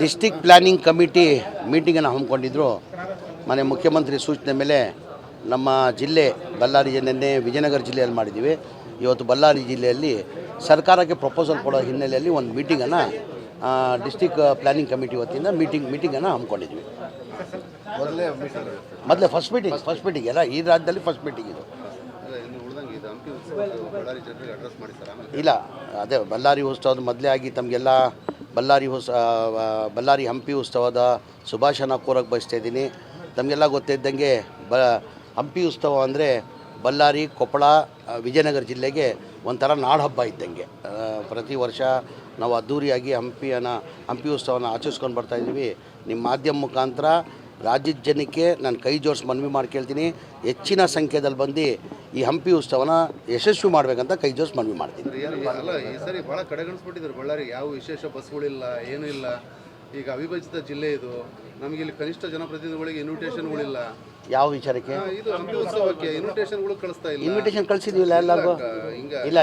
District planning committee ಮೀಟಿಂಗನ್ನು ಹಮ್ಮಿಕೊಂಡಿದ್ದರು. ಮನೆ ಮುಖ್ಯಮಂತ್ರಿ ಸೂಚನೆ ಮೇಲೆ ನಮ್ಮ ಜಿಲ್ಲೆ ಬಳ್ಳಾರಿ ನಿನ್ನೆ ವಿಜಯನಗರ ಜಿಲ್ಲೆಯಲ್ಲಿ ಮಾಡಿದ್ದೀವಿ. ಇವತ್ತು ಬಳ್ಳಾರಿ ಜಿಲ್ಲೆಯಲ್ಲಿ ಸರ್ಕಾರಕ್ಕೆ ಪ್ರಪೋಸಲ್ ಕೊಡೋ ಹಿನ್ನೆಲೆಯಲ್ಲಿ ಒಂದು ಮೀಟಿಂಗನ್ನು ಡಿಸ್ಟಿಕ್ ಪ್ಲ್ಯಾನಿಂಗ್ ಕಮಿಟಿ ವತಿಯಿಂದ ಮೀಟಿಂಗನ್ನು ಹಮ್ಮಿಕೊಂಡಿದ್ವಿ. ಮೊದಲೇ ಫಸ್ಟ್ ಮೀಟಿಂಗ್ ಎಲ್ಲ ಈ ರಾಜ್ಯದಲ್ಲಿ ಫಸ್ಟ್ ಮೀಟಿಂಗ್ ಇದು. ಇಲ್ಲ, ಅದೇ ಬಳ್ಳಾರಿ ಉತ್ಸವದ ಮೊದಲೇ ಆಗಿ ತಮಗೆಲ್ಲ ಬಳ್ಳಾರಿ ಹಂಪಿ ಉತ್ಸವದ ಶುಭಾಶಯನ ಕೋರಕ್ಕೆ ಬಯಸ್ತಾ ಇದ್ದೀನಿ. ತಮಗೆಲ್ಲ ಗೊತ್ತಿದ್ದಂಗೆ ಹಂಪಿ ಉತ್ಸವ ಅಂದರೆ ಬಳ್ಳಾರಿ, ಕೊಪ್ಪಳ, ವಿಜಯನಗರ ಜಿಲ್ಲೆಗೆ ಒಂಥರ ನಾಡಹಬ್ಬ ಇದ್ದಂಗೆ. ಪ್ರತಿ ವರ್ಷ ನಾವು ಅದ್ಧೂರಿಯಾಗಿ ಹಂಪಿ ಉತ್ಸವನ ಆಚರಿಸ್ಕೊಂಡು ಬರ್ತಾಯಿದ್ದೀವಿ. ನಿಮ್ಮ ಮಾಧ್ಯಮ ಮುಖಾಂತರ ರಾಜ್ಯದ ಜನಕ್ಕೆ ನಾನು ಕೈ ಜೋಡಿಸಿ ಮನವಿ ಮಾಡಿ ಕೇಳ್ತೀನಿ, ಹೆಚ್ಚಿನ ಸಂಖ್ಯೆಯಲ್ಲಿ ಬಂದು ಈ ಹಂಪಿ ಉತ್ಸವನ ಯಶಸ್ವಿ ಮಾಡಬೇಕಂತ ಕೈ ಜೋಡಿಸಿ ಮನವಿ ಮಾಡ್ತೀನಿ. ಅಲ್ಲ, ಈ ಸರಿ ಭಾಳ ಕಡೆಗಣಿಸ್ಬಿಟ್ಟಿದ್ದಾರೆ. ಬಳ್ಳಾರಿ ಯಾವ ವಿಶೇಷ ಬಸ್ಗಳಿಲ್ಲ, ಏನೂ ಇಲ್ಲ. ಈಗ ಅವಿಭಜಿತ ಜಿಲ್ಲೆ ಇದು. ನಮಗೆ ಇಲ್ಲಿ ಕನಿಷ್ಠ ಜನಪ್ರತಿನಿಧಿಗಳಿಗೆ ಇನ್ವಿಟೇಷನ್ಗಳಿಲ್ಲ. ಯಾವ ವಿಚಾರಕ್ಕೆ? ಇದು ಹಂಪಿ ಉತ್ಸವಕ್ಕೆ ಇನ್ವಿಟೇಷನ್ಗಳು ಕಳಿಸ್ತಾ ಇಲ್ಲ. ಇನ್ವಿಟೇಷನ್ ಕಳಿಸಿದ್ದೀವಿಲ್ಲ ಎಲ್ಲರಿಗೂ? ಇಲ್ಲ,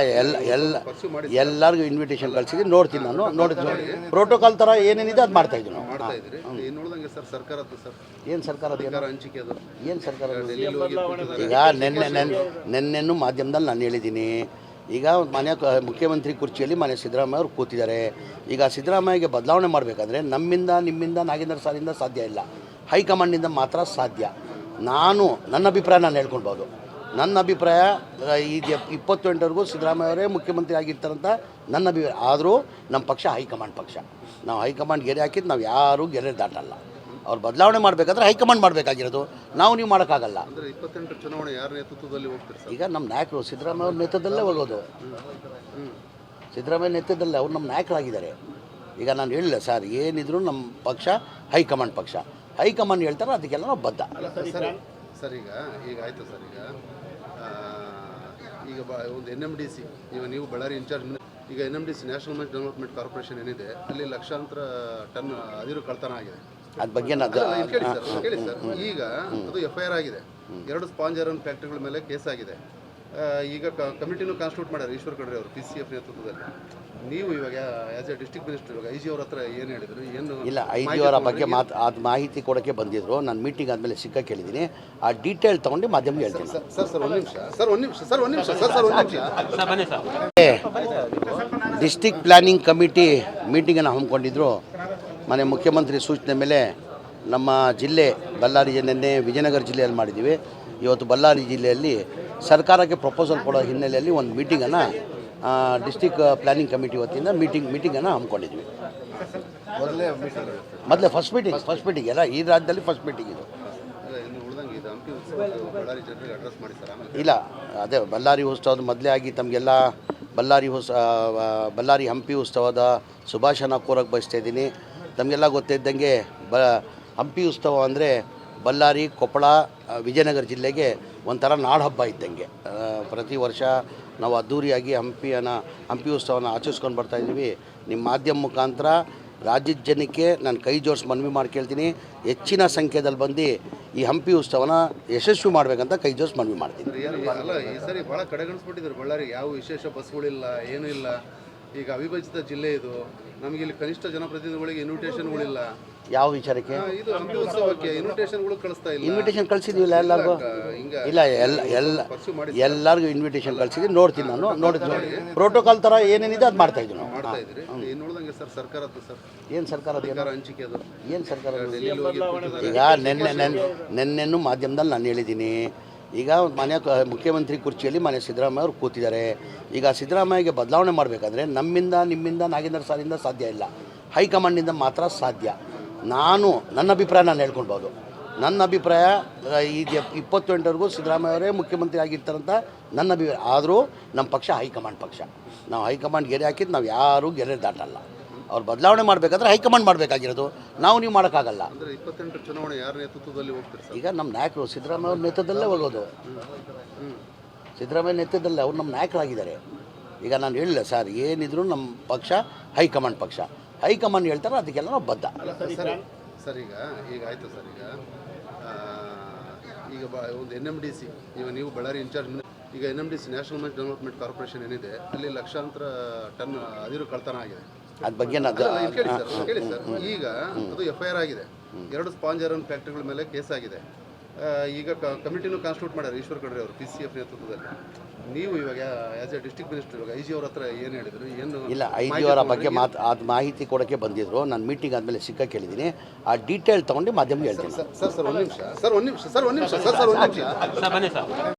ಎಲ್ಲರಿಗೂ ಇನ್ವಿಟೇಷನ್ ಕಳಿಸಿದ್ವಿ. ನೋಡ್ತೀನಿ, ನಾನು ನೋಡ್ತೀನಿ. ಪ್ರೋಟೋಕಾಲ್ ಥರ ಏನೇನಿದೆ ಅದು ಮಾಡ್ತಾಯಿದ್ವಿ ನಾವು. ಮಾಡ್ತಾ ಇದ್ರಿ. ಏನು ನೋಡ್ದಂಗೆ ಸರ್ ಸರ್ಕಾರದ್ದು ಸರ್ ಏನು ಸರ್ಕಾರದ ಹಂಚಿಕೆ ಅದು ಏನು ಸರ್ಕಾರ? ಈಗ ನೆನ್ನೆನೂ ಮಾಧ್ಯಮದಲ್ಲಿ ನಾನು ಹೇಳಿದ್ದೀನಿ. ಈಗ ಮುಖ್ಯಮಂತ್ರಿ ಕುರ್ಚಿಯಲ್ಲಿ ಸಿದ್ದರಾಮಯ್ಯ ಅವರು ಕೂತಿದ್ದಾರೆ. ಈಗ ಸಿದ್ದರಾಮಯ್ಯಗೆ ಬದಲಾವಣೆ ಮಾಡಬೇಕಾದ್ರೆ ನಿಮ್ಮಿಂದ ನಾಗೇಂದ್ರ ಸಾರಿಂದ ಸಾಧ್ಯ ಇಲ್ಲ, ಹೈಕಮಾಂಡಿಂದ ಮಾತ್ರ ಸಾಧ್ಯ. ನನ್ನ ಅಭಿಪ್ರಾಯ ನಾನು ಹೇಳ್ಕೊಳ್ಬೋದು. ನನ್ನ ಅಭಿಪ್ರಾಯ ಈ 28ವರೆಗೂ ಸಿದ್ದರಾಮಯ್ಯ ಅವರೇ ಮುಖ್ಯಮಂತ್ರಿ ಆಗಿರ್ತಾರಂತ ನನ್ನ ಅಭಿಪ್ರಾಯ. ಆದರೂ ನಮ್ಮ ಪಕ್ಷ ಹೈಕಮಾಂಡ್ ಪಕ್ಷ. ನಾವು ಹೈಕಮಾಂಡ್ ಗೆರೆ ಹಾಕಿದ್ದು ನಾವು ಯಾರೂ ಗೆರೆ ದಾಟಲ್ಲ. ಅವ್ರು ಬದಲಾವಣೆ ಮಾಡಬೇಕಾದ್ರೆ ಹೈಕಮಾಂಡ್ ಮಾಡಬೇಕಾಗಿರೋದು, ನೀವು ಮಾಡೋಕ್ಕಾಗಲ್ಲ. ಅಂದರೆ 28 ಚುನಾವಣೆ ಯಾರ ನೇತೃತ್ವದಲ್ಲಿ ಹೋಗ್ತಾರೆ? ಈಗ ನಮ್ಮ ನಾಯಕರು ಸಿದ್ದರಾಮಯ್ಯ ಅವ್ರ ನೇತೃತ್ವದಲ್ಲೇ ಹೋಗೋದು. ಸಿದ್ದರಾಮಯ್ಯ ನೇತೃತ್ವದಲ್ಲೇ ಅವ್ರು ನಮ್ಮ ನಾಯಕರಾಗಿದ್ದಾರೆ. ಈಗ ನಾನು ಹೇಳಿಲ್ಲ ಸರ್, ಏನಿದ್ರು ನಮ್ಮ ಪಕ್ಷ ಹೈಕಮಾಂಡ್ ಪಕ್ಷ. ಹೈಕಮಾಂಡ್ ಹೇಳ್ತಾರೆ, ಅದಕ್ಕೆಲ್ಲ ನಾವು ಬದ್ಧ. ಸರ್ ಈಗ ಆಯಿತು ಸರ್. ಈಗ ಒಂದು NMDC ನೀವು ಬಳ್ಳಾರಿ ಇನ್ಚಾರ್ಜ್. ಈಗ NMDC national made development corporation ಏನಿದೆ, ಅಲ್ಲಿ ಲಕ್ಷಾಂತರ ಟನ್ ಅದಿರು ಕಳ್ತನ ಆಗಿದೆ. ಅದ್ರ ಬಗ್ಗೆ ಕೇಳಿ ಸರ್. ಈಗ ಅದು FIR ಆಗಿದೆ. 2 ಸ್ಪಾಂಜ್ ಐರನ್ ಫ್ಯಾಕ್ಟ್ರಿಗಳ ಮೇಲೆ ಕೇಸ್ ಆಗಿದೆ. ಈಗ ಕಮಿಟಿನೂ ಕಾನ್ಸ್ಟಿಟ್ಯೂಟ್ ಮಾಡ್ಯಾರ ಈಶ್ವರ್ ಖಂಡ್ರೆ ಅವರು PCF ನೇತೃತ್ವದಲ್ಲಿ. ನೀವು ಇವಾಗ ಆ್ಯಸ್ ಎ ಡಿಸ್ಟ್ರಿಕ್ಟ್ ಮಿನಿಸ್ಟರ್ ಇವಾಗ IG ಅವ್ರ ಹತ್ರ ಏನು ಹೇಳಿದ್ರು? ಏನು ಇಲ್ಲ, IG ಅವರ ಬಗ್ಗೆ ಅದು ಮಾಹಿತಿ ಕೊಡೋಕ್ಕೆ ಬಂದಿದ್ರು. ನಾನು ಮೀಟಿಂಗ್ ಆದಮೇಲೆ ಸಿಕ್ಕ ಕೇಳಿದ್ದೀನಿ. ಆ ಡೀಟೇಲ್ ತೊಗೊಂಡು ಮಾಧ್ಯಮಕ್ಕೆ ಹೇಳ್ತೀನಿ. ಒಂದು ನಿಮಿಷ. ಡಿಸ್ಟಿಕ್ ಪ್ಲ್ಯಾನಿಂಗ್ ಕಮಿಟಿ ಮೀಟಿಂಗನ್ನು ಹಮ್ಮಿಕೊಂಡಿದ್ದರು. ಮನೆ ಮುಖ್ಯಮಂತ್ರಿ ಸೂಚನೆ ಮೇಲೆ ನಮ್ಮ ಜಿಲ್ಲೆ ಬಳ್ಳಾರಿ ನಿನ್ನೆ ವಿಜಯನಗರ ಜಿಲ್ಲೆಯಲ್ಲಿ ಮಾಡಿದ್ದೀವಿ. ಇವತ್ತು ಬಳ್ಳಾರಿ ಜಿಲ್ಲೆಯಲ್ಲಿ ಸರ್ಕಾರಕ್ಕೆ ಪ್ರಪೋಸಲ್ ಕೊಡೋ ಹಿನ್ನೆಲೆಯಲ್ಲಿ ಒಂದು ಮೀಟಿಂಗನ್ನು ಡಿಸ್ಟಿಕ್ ಪ್ಲ್ಯಾನಿಂಗ್ ಕಮಿಟಿ ವತಿಯಿಂದ ಮೀಟಿಂಗನ್ನು ಹಮ್ಮಿಕೊಂಡಿದ್ವಿ. ಮೊದಲೇ ಫಸ್ಟ್ ಮೀಟಿಂಗ್ ಎಲ್ಲ ಈ ರಾಜ್ಯದಲ್ಲಿ ಫಸ್ಟ್ ಮೀಟಿಂಗ್ ಇದು. ಇಲ್ಲ, ಅದೇ ಬಳ್ಳಾರಿ ಉತ್ಸವದ ಮೊದಲೇ ಆಗಿ ತಮಗೆಲ್ಲ ಬಳ್ಳಾರಿ ಹಂಪಿ ಉತ್ಸವದ ಶುಭಾಶಯನ ಕೋರಕ್ಕೆ ಬಯಸ್ತಾ ಇದ್ದೀನಿ. ತಮಗೆಲ್ಲ ಗೊತ್ತಿದ್ದಂಗೆ ಹಂಪಿ ಉತ್ಸವ ಅಂದರೆ ಬಳ್ಳಾರಿ, ಕೊಪ್ಪಳ, ವಿಜಯನಗರ ಜಿಲ್ಲೆಗೆ ಒಂಥರ ನಾಡಹಬ್ಬ ಇದ್ದಂಗೆ. ಪ್ರತಿ ವರ್ಷ ನಾವು ಅದ್ಧೂರಿಯಾಗಿ ಹಂಪಿ ಉತ್ಸವನ ಆಚರಿಸ್ಕೊಂಡು ಬರ್ತಾಯಿದ್ದೀವಿ. ನಿಮ್ಮ ಮಾಧ್ಯಮ ಮುಖಾಂತರ ರಾಜ್ಯದ ಜನಕ್ಕೆ ನಾನು ಕೈ ಜೋಡಿಸಿ ಮನವಿ ಮಾಡಿ ಕೇಳ್ತೀನಿ, ಹೆಚ್ಚಿನ ಸಂಖ್ಯೆಯಲ್ಲಿ ಬಂದು ಈ ಹಂಪಿ ಉತ್ಸವನ ಯಶಸ್ವಿ ಮಾಡಬೇಕಂತ ಕೈ ಜೋಡಿಸಿ ಮನವಿ ಮಾಡ್ತೀನಿ. ಅಲ್ಲ, ಈ ಸರಿ ಭಾಳ ಕಡೆಗಣಿಸ್ಬಿಟ್ಟಿದ್ದಾರೆ. ಬಳ್ಳಾರಿ ಯಾವ ವಿಶೇಷ ಬಸ್ಗಳಿಲ್ಲ, ಏನೂ ಇಲ್ಲ. ಈಗ ಅವಿಭಜಿತ ಜಿಲ್ಲೆ ಇದು. ನಮಗೆ ಇಲ್ಲಿ ಕನಿಷ್ಠ ಜನಪ್ರತಿನಿಧಿಗಳಿಗೆ ಇನ್ವಿಟೇಷನ್ಗಳಿಲ್ಲ. ಯಾವ ವಿಚಾರಕ್ಕೆ? ಇದು ಹಂಪಿ ಉತ್ಸವಕ್ಕೆ ಇನ್ವಿಟೇಷನ್ಗಳು ಕಳಿಸ್ತಾ ಇಲ್ಲ. ಇನ್ವಿಟೇಷನ್ ಕಳಿಸಿದ್ದೀವಿಲ್ಲ ಎಲ್ಲರಿಗೂ? ಇಲ್ಲ, ಎಲ್ಲರಿಗೂ ಇನ್ವಿಟೇಷನ್ ಕಳಿಸಿದ್ವಿ. ನೋಡ್ತೀನಿ, ನಾನು ನೋಡ್ತೀನಿ. ಪ್ರೋಟೋಕಾಲ್ ಥರ ಏನೇನಿದೆ ಅದು ಮಾಡ್ತಾಯಿದ್ವಿ ನಾವು. ಮಾಡ್ತಾ ಇದ್ರಿ. ಏನು ನೋಡ್ದಂಗೆ ಸರ್ ಸರ್ಕಾರದ್ದು ಸರ್ ಏನು ಸರ್ಕಾರದ ಹಂಚಿಕೆ ಅದು ಏನು ಸರ್ಕಾರ? ಈಗ ನೆನ್ನೆನೂ ಮಾಧ್ಯಮದಲ್ಲಿ ನಾನು ಹೇಳಿದ್ದೀನಿ. ಈಗ ಮುಖ್ಯಮಂತ್ರಿ ಕುರ್ಚಿಯಲ್ಲಿ ಸಿದ್ದರಾಮಯ್ಯ ಅವರು ಕೂತಿದ್ದಾರೆ. ಈಗ ಸಿದ್ದರಾಮಯ್ಯಗೆ ಬದಲಾವಣೆ ಮಾಡಬೇಕಾದ್ರೆ ನಿಮ್ಮಿಂದ ನಾಗೇಂದ್ರ ಸಾರಿಂದ ಸಾಧ್ಯ ಇಲ್ಲ, ಹೈಕಮಾಂಡಿಂದ ಮಾತ್ರ ಸಾಧ್ಯ. ನನ್ನ ಅಭಿಪ್ರಾಯ ನಾನು ಹೇಳ್ಕೊಳ್ಬೋದು. ನನ್ನ ಅಭಿಪ್ರಾಯ ಈ 28ವರೆಗೂ ಸಿದ್ದರಾಮಯ್ಯ ಅವರೇ ಮುಖ್ಯಮಂತ್ರಿ ಆಗಿರ್ತಾರಂತ ನನ್ನ ಅಭಿಪ್ರಾಯ. ಆದರೂ ನಮ್ಮ ಪಕ್ಷ ಹೈಕಮಾಂಡ್ ಪಕ್ಷ. ನಾವು ಹೈಕಮಾಂಡ್ ಗೆರೆ ಹಾಕಿದ್ದು ನಾವು ಯಾರೂ ಗೆರೆ ದಾಟಲ್ಲ. ಅವ್ರು ಬದಲಾವಣೆ ಮಾಡಬೇಕಾದ್ರೆ ಹೈಕಮಾಂಡ್ ಮಾಡಬೇಕಾಗಿರೋದು, ನೀವು ಮಾಡೋಕ್ಕಾಗಲ್ಲ. ಅಂದರೆ 28 ಚುನಾವಣೆ ಯಾರ ನೇತೃತ್ವದಲ್ಲಿ ಹೋಗ್ತಾರೆ? ಈಗ ನಮ್ಮ ನಾಯಕರು ಸಿದ್ದರಾಮಯ್ಯ ಅವ್ರ ನೇತೃತ್ವದಲ್ಲೇ ಹೋಗೋದು. ಸಿದ್ದರಾಮಯ್ಯ ನೇತೃತ್ವದಲ್ಲೇ ಅವ್ರು ನಮ್ಮ ನಾಯಕರಾಗಿದ್ದಾರೆ. ಈಗ ನಾನು ಹೇಳಿಲ್ಲ ಸರ್, ಏನಿದ್ರು ನಮ್ಮ ಪಕ್ಷ ಹೈಕಮಾಂಡ್ ಪಕ್ಷ. ಹೈಕಮಾಂಡ್ ಹೇಳ್ತಾರೆ, ಅದಕ್ಕೆಲ್ಲ ನಾವು ಬದ್ಧ. ಸರ್ ಈಗ ಆಯಿತು ಸರ್. ಈಗ ಒಂದು NMDC ನೀವು ಬಳ್ಳಾರಿ ಇನ್ಚಾರ್ಜ್. ಈಗ NMDC national made development corporation ಏನಿದೆ, ಅಲ್ಲಿ ಲಕ್ಷಾಂತರ ಟನ್ ಅದಿರು ಕಳ್ತನ ಆಗಿದೆ. ಅದ್ರ ಬಗ್ಗೆ ನಾನು ಕೇಳಿ ಸರ್, ಈಗ ಅದು FIR ಆಗಿದೆ. 2 ಸ್ಪಾಂಜ್ ಐರನ್ ಫ್ಯಾಕ್ಟ್ರಿಗಳ ಮೇಲೆ ಕೇಸ್ ಆಗಿದೆ. ಈಗ ಕಮಿಟಿನೂ ಕಾನ್ಸ್ಟಿಟ್ಯೂಟ್ ಮಾಡ್ಯಾರ ಈಶ್ವರ್ ಖಂಡ್ರೆ ಅವರು PCF ನೇತೃತ್ವದಲ್ಲಿ. ನೀವು ಇವಾಗ ಆಸ್ ಎ ಡಿಸ್ಟ್ರಿಕ್ಟ್ ಮಿನಿಸ್ಟರ್ ಇವಾಗ IG ಅವ್ರ ಹತ್ರ ಏನು ಹೇಳಿದ್ರು? ಏನು ಇಲ್ಲ, IG ಅವರ ಬಗ್ಗೆ ಅದು ಮಾಹಿತಿ ಕೊಡೋಕ್ಕೆ ಬಂದಿದ್ರು. ನಾನು ಮೀಟಿಂಗ್ ಆದಮೇಲೆ ಸಿಕ್ಕ ಕೇಳಿದ್ದೀನಿ. ಆ ಡೀಟೇಲ್ ತೊಗೊಂಡು ಮಾಧ್ಯಮಕ್ಕೆ ಹೇಳ್ತೀನಿ. ಸರ್ ಒಂದು ನಿಮಿಷ